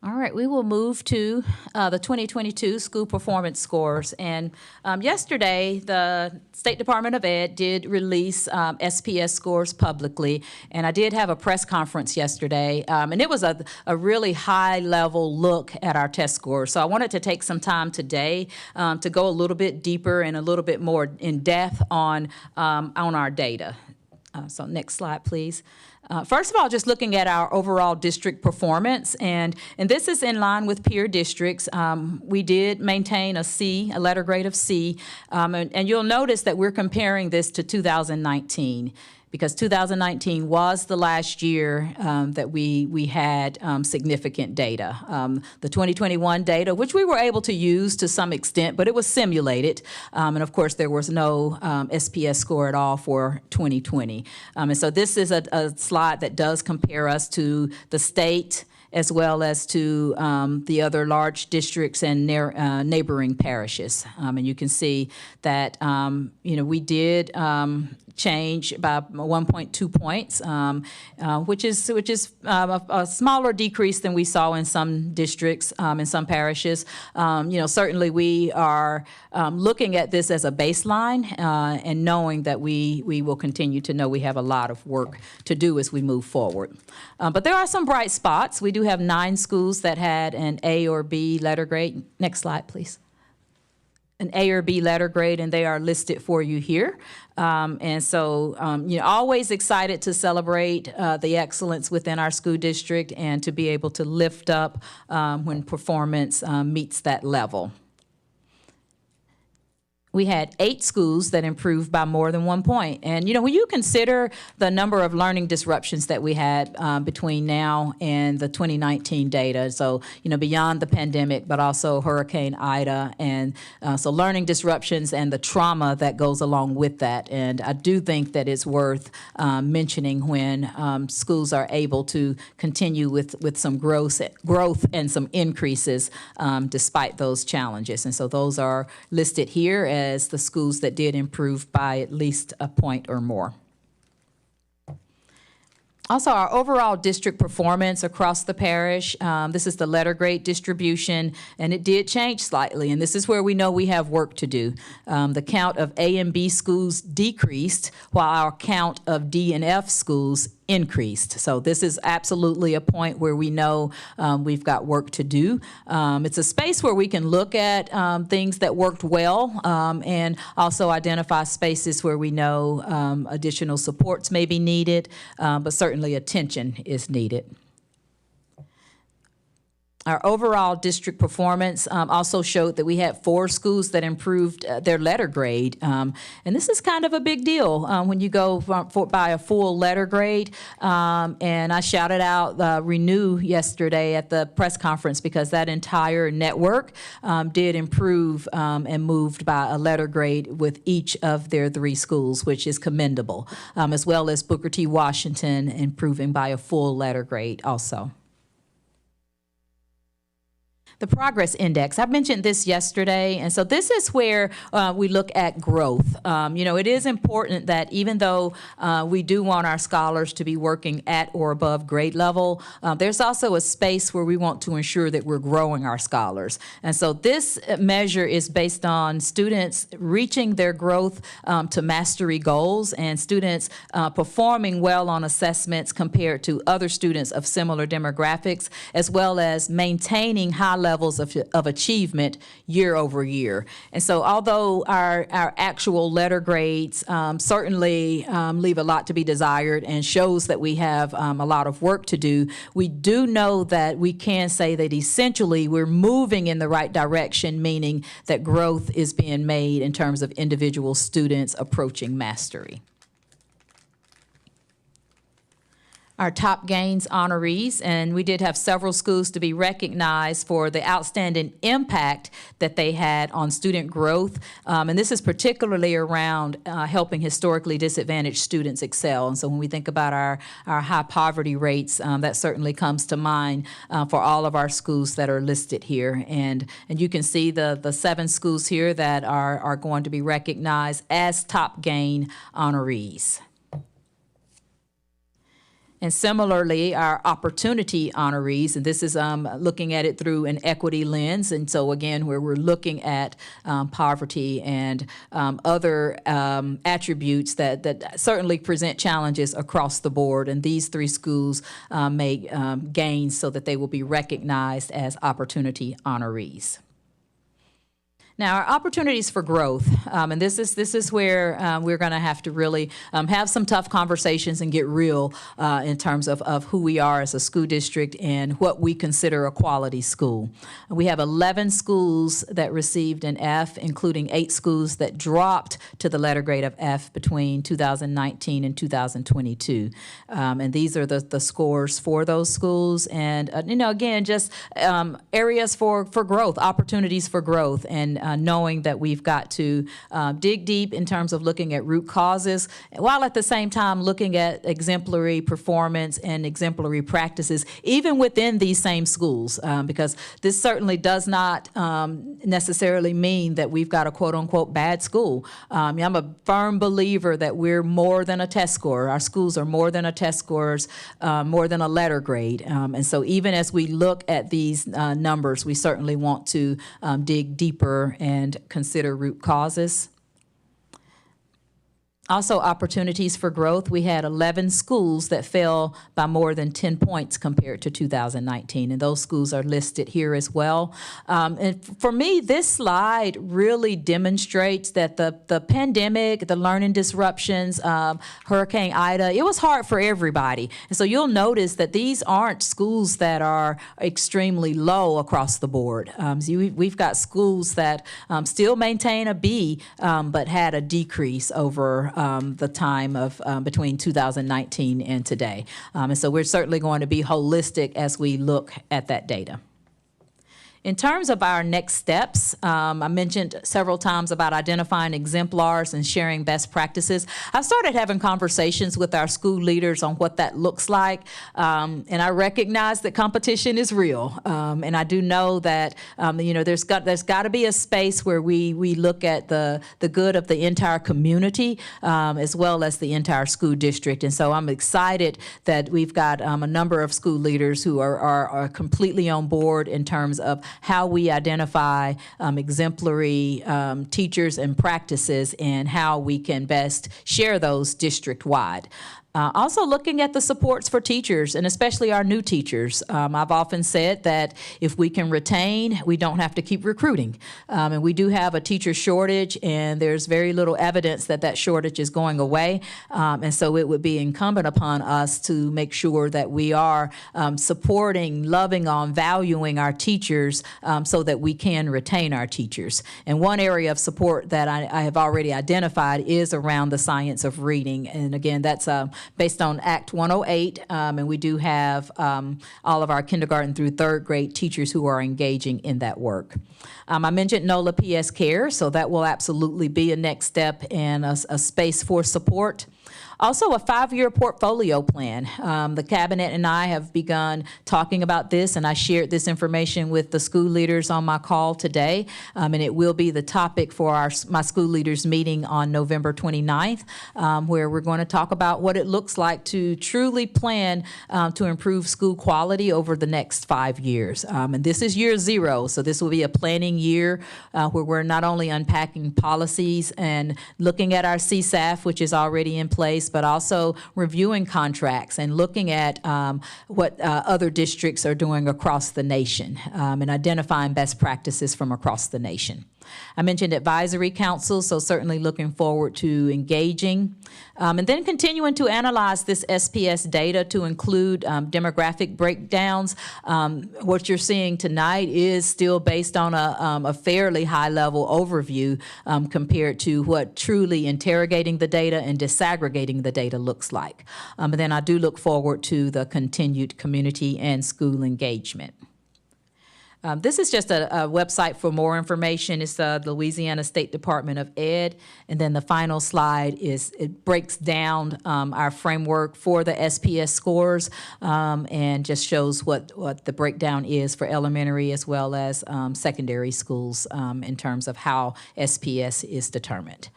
All right, we will move to the 2022 school performance scores. And yesterday, the State Department of Ed did release SPS scores publicly. And I did have a press conference yesterday. And it was a really high-level look at our test scores. So I wanted to take some time today to go a little bit deeper and a little bit more in depth on our data. So next slide, please. First of all, just looking at our overall district performance, and this is in line with peer districts. We did maintain a C, a letter grade of C, and you'll notice that we're comparing this to 2019. Because 2019 was the last year that we had significant data. The 2021 data, which we were able to use to some extent, but it was simulated. And of course, there was no SPS score at all for 2020. And so this is a slide that does compare us to the state as well as to the other large districts and neighboring parishes. And you can see that, we did change by 1.2 points, which is a smaller decrease than we saw in some districts, in some parishes. Certainly we are looking at this as a baseline and knowing that we will continue to know we have a lot of work to do as we move forward. But there are some bright spots. We do have 9 schools that had an A or B letter grade. Next slide, please. An A or B letter grade, and they are listed for you here. And so, always excited to celebrate the excellence within our school district and to be able to lift up when performance meets that level. We had 8 schools that improved by more than 1 point. And, when you consider the number of learning disruptions that we had between now and the 2019 data, so, beyond the pandemic, but also Hurricane Ida, and so learning disruptions and the trauma that goes along with that. And I do think that it's worth mentioning when schools are able to continue with some growth and some increases despite those challenges. And so those are listed here as the schools that did improve by at least a point or more. Also, our overall district performance across the parish, this is the letter grade distribution, and it did change slightly, and this is where we know we have work to do. The count of A and B schools decreased, while our count of D and F schools increased. So this is absolutely a point where we know we've got work to do. It's a space where we can look at things that worked well and also identify spaces where we know additional supports may be needed, but certainly attention is needed. Our overall district performance also showed that we had 4 schools that improved their letter grade. And this is kind of a big deal when you go by a full letter grade. And I shouted out Renew yesterday at the press conference because that entire network did improve and moved by a letter grade with each of their 3 schools, which is commendable, as well as Booker T. Washington improving by a full letter grade also. The progress index, I mentioned this yesterday, and so this is where we look at growth. It is important that even though we do want our scholars to be working at or above grade level, there's also a space where we want to ensure that we're growing our scholars. And so this measure is based on students reaching their growth to mastery goals and students performing well on assessments compared to other students of similar demographics, as well as maintaining high levels of achievement year over year. And so although our actual letter grades certainly leave a lot to be desired and shows that we have a lot of work to do, we do know that we can say that essentially we're moving in the right direction, meaning that growth is being made in terms of individual students approaching mastery. Our top gains honorees, and we did have several schools to be recognized for the outstanding impact that they had on student growth, and this is particularly around helping historically disadvantaged students excel. And so when we think about our high poverty rates, that certainly comes to mind for all of our schools that are listed here. And you can see the 7 schools here that are going to be recognized as top gain honorees. And similarly, our opportunity honorees, and this is looking at it through an equity lens, and so again, where we're looking at poverty and other attributes that certainly present challenges across the board, and these three schools make gains so that they will be recognized as opportunity honorees. Now, our opportunities for growth, and this is where we're going to have to really have some tough conversations and get real in terms of who we are as a school district and what we consider a quality school. We have 11 schools that received an F, including 8 schools that dropped to the letter grade of F between 2019 and 2022. And these are the scores for those schools. And, again, just areas for growth, opportunities for growth, and knowing that we've got to dig deep in terms of looking at root causes, while at the same time looking at exemplary performance and exemplary practices, even within these same schools, because this certainly does not necessarily mean that we've got a quote-unquote bad school. I'm a firm believer that we're more than a test score. Our schools are more than a test scores, more than a letter grade. And so even as we look at these numbers, we certainly want to dig deeper and consider root causes. Also, opportunities for growth. We had 11 schools that fell by more than 10 points compared to 2019, and those schools are listed here as well. And for me, this slide really demonstrates that the pandemic, the learning disruptions, Hurricane Ida, it was hard for everybody. And so you'll notice that these aren't schools that are extremely low across the board. So we've got schools that still maintain a B, but had a decrease over the time of between 2019 and today. And so we're certainly going to be holistic as we look at that data. In terms of our next steps, I mentioned several times about identifying exemplars and sharing best practices. I've started having conversations with our school leaders on what that looks like, and I recognize that competition is real. And I do know that there's got to be a space where we look at the good of the entire community as well as the entire school district. And so I'm excited that we've got a number of school leaders who are completely on board in terms of how we identify exemplary teachers and practices and how we can best share those district-wide. Also looking at the supports for teachers, and especially our new teachers. I've often said that if we can retain, we don't have to keep recruiting. And we do have a teacher shortage, and there's very little evidence that that shortage is going away. And so it would be incumbent upon us to make sure that we are supporting, loving on, valuing our teachers so that we can retain our teachers. And one area of support that I have already identified is around the science of reading. And again, that's based on Act 108, and we do have all of our kindergarten through third grade teachers who are engaging in that work. I mentioned NOLA PS Care, so that will absolutely be a next step and a space for support. Also, a 5-year portfolio plan. The cabinet and I have begun talking about this, and I shared this information with the school leaders on my call today, and it will be the topic for my school leaders meeting on November 29th, where we're going to talk about what it looks like to truly plan to improve school quality over the next 5 years. And this is year 0, so this will be a planning year where we're not only unpacking policies and looking at our CSAF, which is already in place, but also reviewing contracts and looking at what other districts are doing across the nation and identifying best practices from across the nation. I mentioned advisory council, so certainly looking forward to engaging. And then continuing to analyze this SPS data to include demographic breakdowns. What you're seeing tonight is still based on a fairly high-level overview compared to what truly interrogating the data and disaggregating the data looks like. And then I do look forward to the continued community and school engagement. This is just a website for more information. It's the Louisiana State Department of Ed. And then the final slide it breaks down our framework for the SPS scores and just shows what the breakdown is for elementary as well as secondary schools in terms of how SPS is determined.